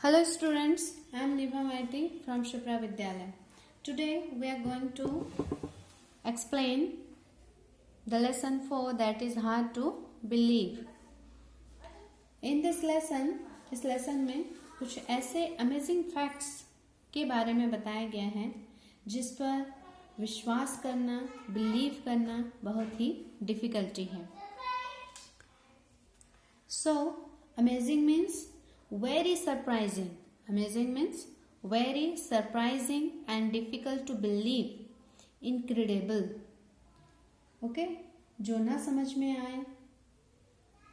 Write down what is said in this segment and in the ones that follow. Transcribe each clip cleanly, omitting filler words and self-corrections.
Hello students, I am Niva Maiti from Shipra Vidyalaya. Today we are going to explain the lesson 4, that is hard to believe. In this lesson, इस lesson में कुछ ऐसे amazing facts के बारे में बताया गया है जिस पर विश्वास करना, believe करना बहुत ही difficulty है. So, amazing means very surprising. Amazing means very surprising and difficult to believe. Incredible. Okay? जो ना समझ में आए,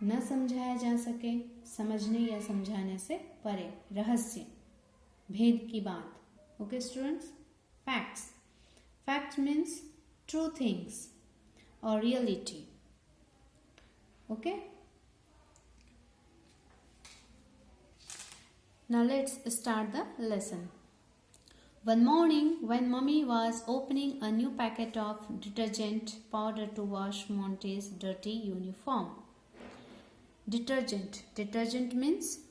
न समझाया जा सके, समझने या समझाने से परे, रहस्य, भेद की बात. Okay students? Facts. Facts means true things or reality. Okay? Now let's start the lesson. One morning, when Mummy was opening a new packet of detergent powder to wash Monty's dirty uniform. Detergent means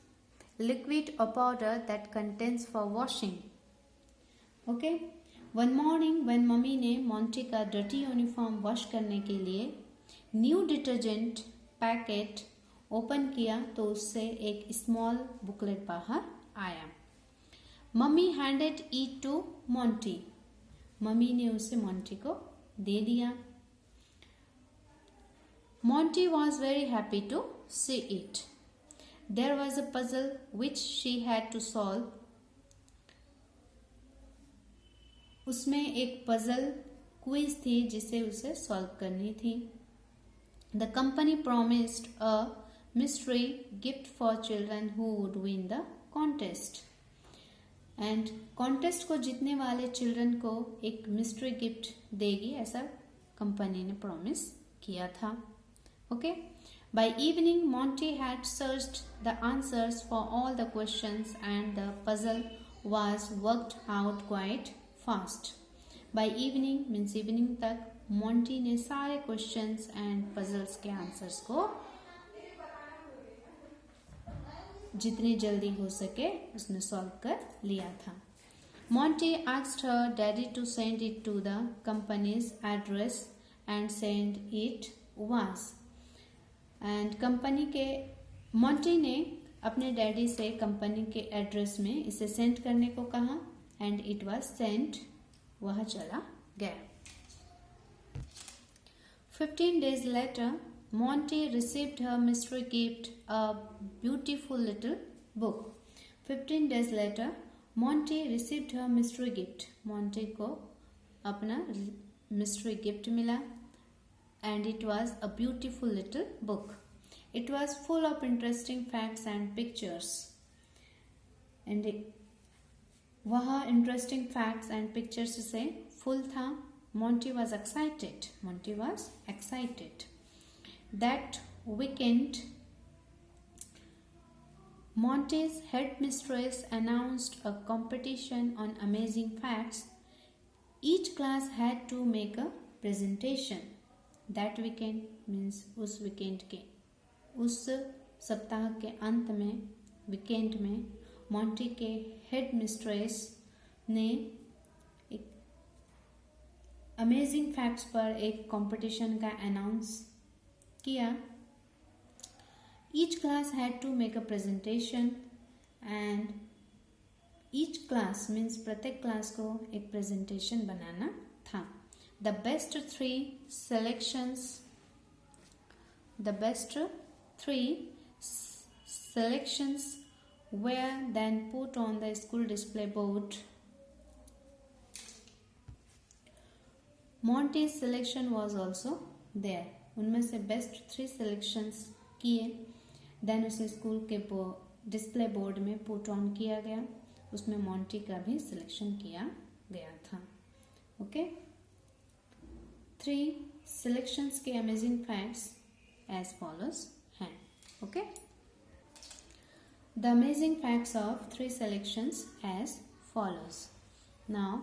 liquid or powder that contains for washing. Okay? One morning, when Mummy ने Monty का dirty uniform wash करने के लिए new detergent packet open किया तो उससे एक small booklet बाहर आया. Mummy handed it to Monty. Mummy ने उसे मॉन्टी को दे दिया. Monty was very happy to see it. There was a puzzle which she had to solve. उसमें एक पजल क्विज थी जिसे उसे सॉल्व करनी थी. The company promised a mystery gift for children who would win the contest. And contest को जीतने वाले children को एक mystery gift देगी, ऐसा कंपनी ने promise किया था. Okay? By evening, Monty had searched the answers for all the questions and the puzzle was worked out quite fast. By evening means evening तक Monty ने सारे questions and puzzles के answers को जितनी जल्दी हो सके उसने सॉल्व कर लिया था. Monty asked her daddy to send it to the company's address and send it was. And company के Monty ने अपने डैडी से कंपनी के एड्रेस में इसे सेंड करने को कहा and it was sent. वह चला गया. 15 days later, Monty received her mystery gift, a beautiful little book. 15 days later, Monty received her mystery gift. Monty को अपना mystery gift मिला and it was a beautiful little book. It was full of interesting facts and pictures. And वह interesting facts and pictures से full था. Monty was excited. Monty was excited. That weekend, Monty's headmistress announced a competition on amazing facts. Each class had to make a presentation. That weekend means उस weekend के, उस सप्ताह के अंत में, weekend में, Monty के headmistress ने एक amazing facts पर एक competition का announce किया. Each class had to make a presentation and each class means प्रत्येक क्लास को एक presentation बनाना था. The best three selections were then put on the school display board. Monty's selection was also there. उनमें से best 3 selections किए. Then उसे school के display board में पुट ऑन किया गया. उसमें मॉन्टी का भी सिलेक्शन किया गया था. ओके? 3 सिलेक्शंस के अमेजिंग फैक्ट्स एज फॉलोज हैं. Okay? The amazing facts of 3 selections as follows. Now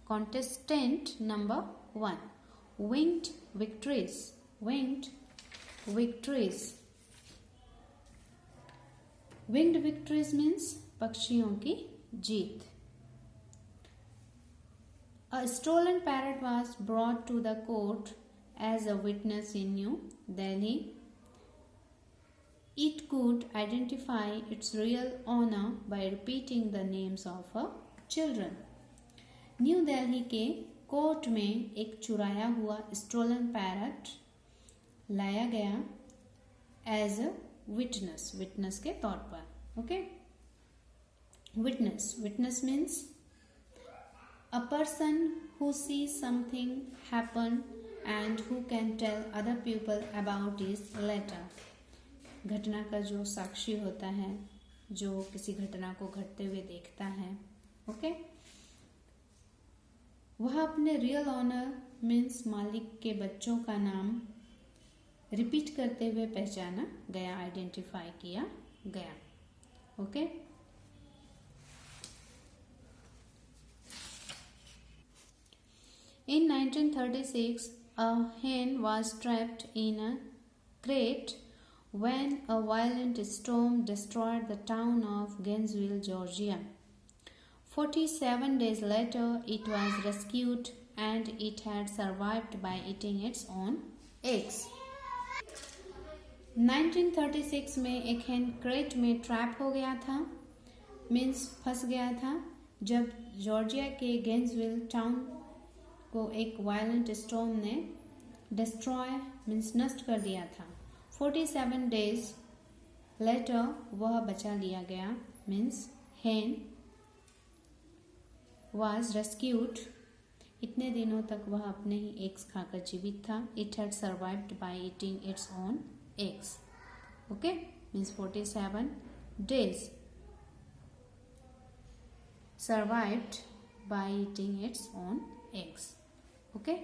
contestant number 1. Winged winged victories. Winged victories means पक्षियों की जीत. A stolen parrot was brought to the court as a witness in New Delhi. It could identify its real owner by repeating the names of her children. New Delhi के court में एक चुराया हुआ stolen parrot लाया गया as a witness के तौर पर. Okay, witness means a person who see something happen and who can tell other people about it later. घटना का जो साक्षी होता है, जो किसी घटना को घटते हुए देखता है. ओके, वह अपने रियल ऑनर मीन्स मालिक के बच्चों का नाम रिपीट करते हुए पहचाना गया, आइडेंटिफाई किया गया. Okay, in 1936 a hen was trapped in a crate when a violent storm destroyed the town of Gainesville, Georgia. 47 days later, it was rescued and it had survived by eating its own eggs. 1936 में एक hen crate में trap हो गया था, means फंस गया था, जब जॉर्जिया के गेंसविल टाउन को एक वायलेंट स्टॉर्म ने डिस्ट्रॉय मीन्स नष्ट कर दिया था. 47 डेज लेटर वह बचा लिया गया, मीन्स hen was rescued. इतने दिनों तक वह अपने ही एग्स खाकर जीवित था. It had survived by eating its own eggs. Okay, means 47 days survived by eating its own eggs. Okay,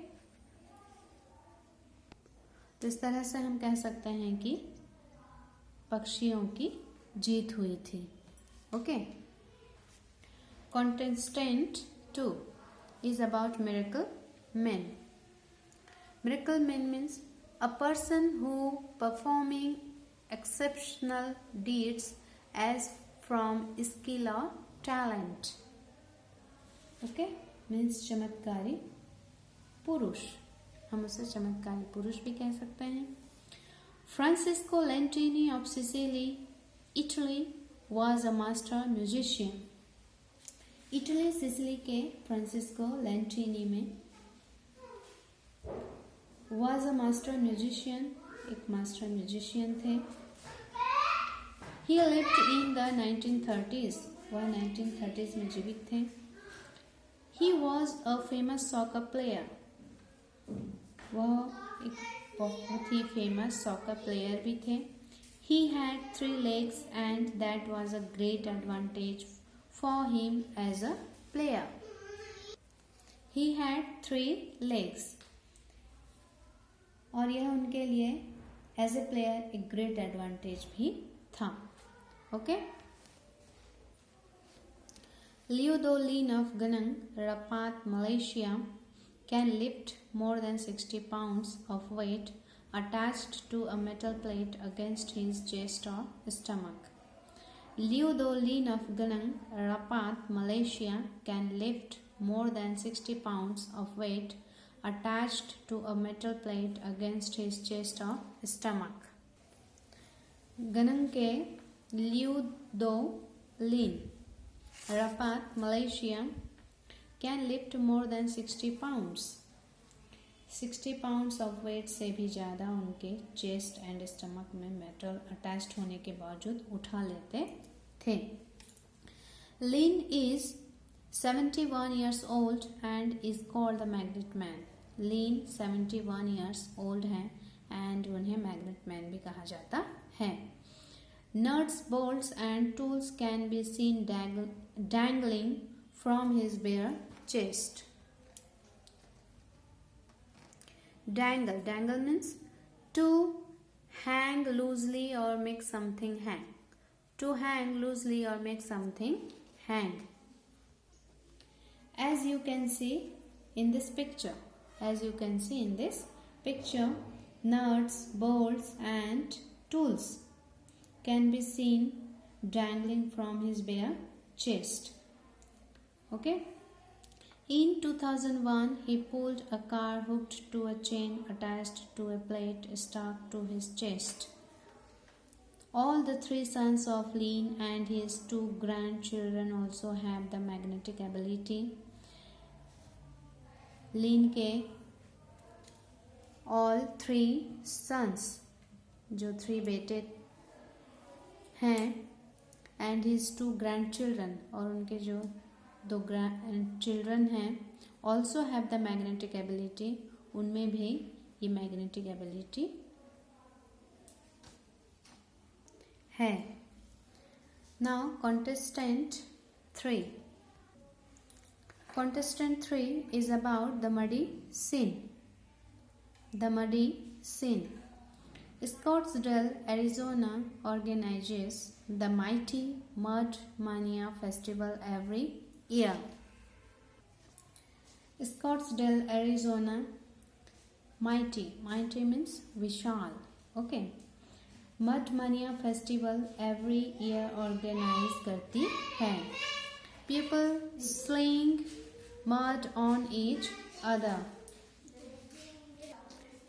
तो इस तरह से हम कह सकते हैं कि पक्षियों की जीत हुई थी. Okay, contestant 2 is about miracle men. Miracle men means a person who performing exceptional deeds as from skill or talent. Okay, means चमत्कारी पुरुष, हम उसे चमत्कारी पुरुष भी कह सकते हैं. Francesco Lentini of Sicily, Italy was a master musician. Italy Sicily के फ्रांसिस्को लेंटिनी में was a master musician, एक मास्टर म्यूजिशियन थे. He lived in the 1930s, वह 1930s में जीवित थे. He was a famous soccer player, वह एक बहुत ही फेमस सॉकर प्लेयर भी थे. He had 3 legs and that was a great advantage for him as a player. He had 3 legs और यह उनके लिए एज ए प्लेयर एक ग्रेट एडवांटेज भी था. Okay, Leodolin of Gunung, Rapat, Malaysia can lift more than 60 pounds of weight attached to a metal plate against his chest or stomach. Leodolin of Gunung, Rapat, Malaysia can lift more than 60 pounds of weight attached to a metal plate against his chest or stomach. Gunung के Leodolin, Rapat, Malaysia can lift more than 60 pounds. 60 pounds of weight से भी ज़्यादा उनके chest and stomach में metal attached होने के बावजूद उठा लेते थे. Lin is 71 years old and is called the Magnet Man. Lin 71 years old हैं and उन्हें Magnet Man भी कहा जाता है. Nuts, bolts and tools can be seen dangling from his bare chest. Dangle means to hang loosely or make something hang. To hang loosely or make something hang. As you can see in this picture, nuts, bolts and tools can be seen dangling from his bare chest. Okay. In 2001, he pulled a car hooked to a chain attached to a plate stuck to his chest. All the three sons of Lin and his two grandchildren also have the magnetic ability. Lin के all three sons, जो 3 बेटे हैं, and his 2 grandchildren, और उनके जो 2 grandchildren हैं, also have the magnetic ability. उनमें भी ये magnetic ability है. Now contestant 3. Contestant 3 is about the muddy scene. The muddy scene. Scottsdale, Arizona organizes the mighty Mud Mania Festival every year. Scottsdale, Arizona. Mighty means vishal. Okay. Mud Mania Festival every year organize करती है. People sling mud on each other.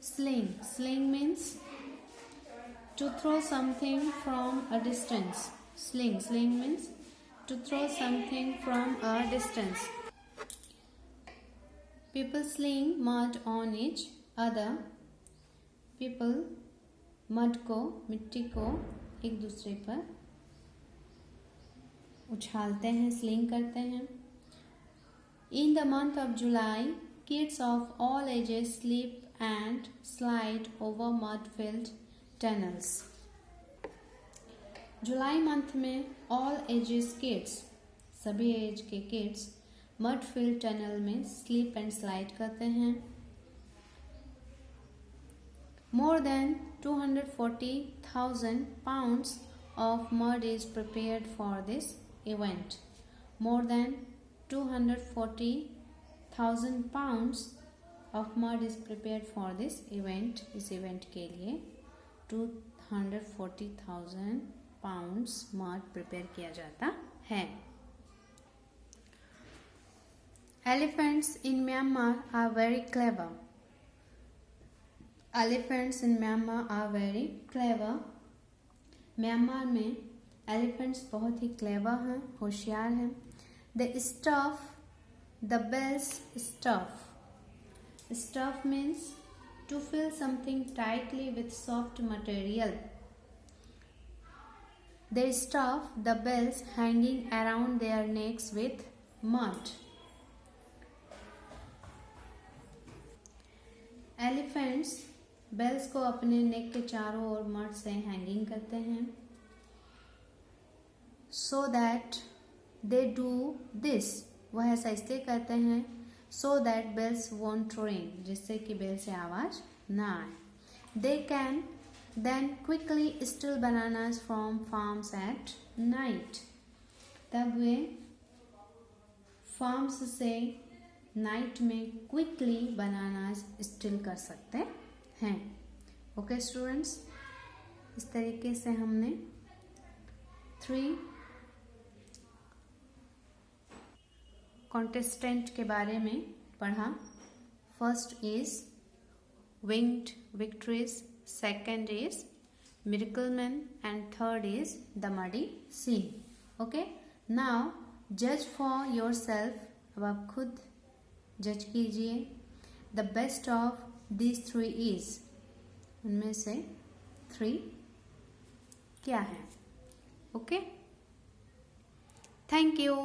Sling means to throw something from a distance. Sling means to throw something from a distance. People sling mud on each other. People mud को, मिट्टी को एक दूसरे पर उछालते हैं, sling करते हैं. In the month of July, kids of all ages slip and slide over mud-filled tunnels. July month में all ages kids, सभी एज के किड्स mud-filled tunnel में स्लिप एंड स्लाइड करते हैं. More than 240,000 pounds of mud is prepared for this event. More than 240,000 pounds of mud is prepared for this event. इस event के लिए 240,000 pounds mud prepare किया जाता है. Elephants in Myanmar are very clever. Elephants in Myanmar are very clever. Myanmar में elephants बहुत ही clever हैं, होशियार हैं. They stuff the bells. Stuff means to fill something tightly with soft material. They stuff the bells hanging around their necks with mud. Elephants bells को अपने नेक के चारों ओर mud से हैंगिंग करते हैं. So that they do this. वह ऐसा इसलिए करते हैं so that bells won't ring, जिससे कि बेल से आवाज ना आए. They can then quickly steal bananas from farms at night. तब वे फार्म्स से नाइट में क्विकली बनानास स्टील कर सकते हैं. ओके स्टूडेंट्स, इस तरीके से हमने 3 कॉन्टेस्टेंट के बारे में पढ़ा. First is winged victories, second is miracle man and third is the muddy scene. Okay, now जज फॉर योर सेल्फ. अब आप खुद जज कीजिए. The best of These 3 is, उनमें से 3 क्या है. Okay, thank you.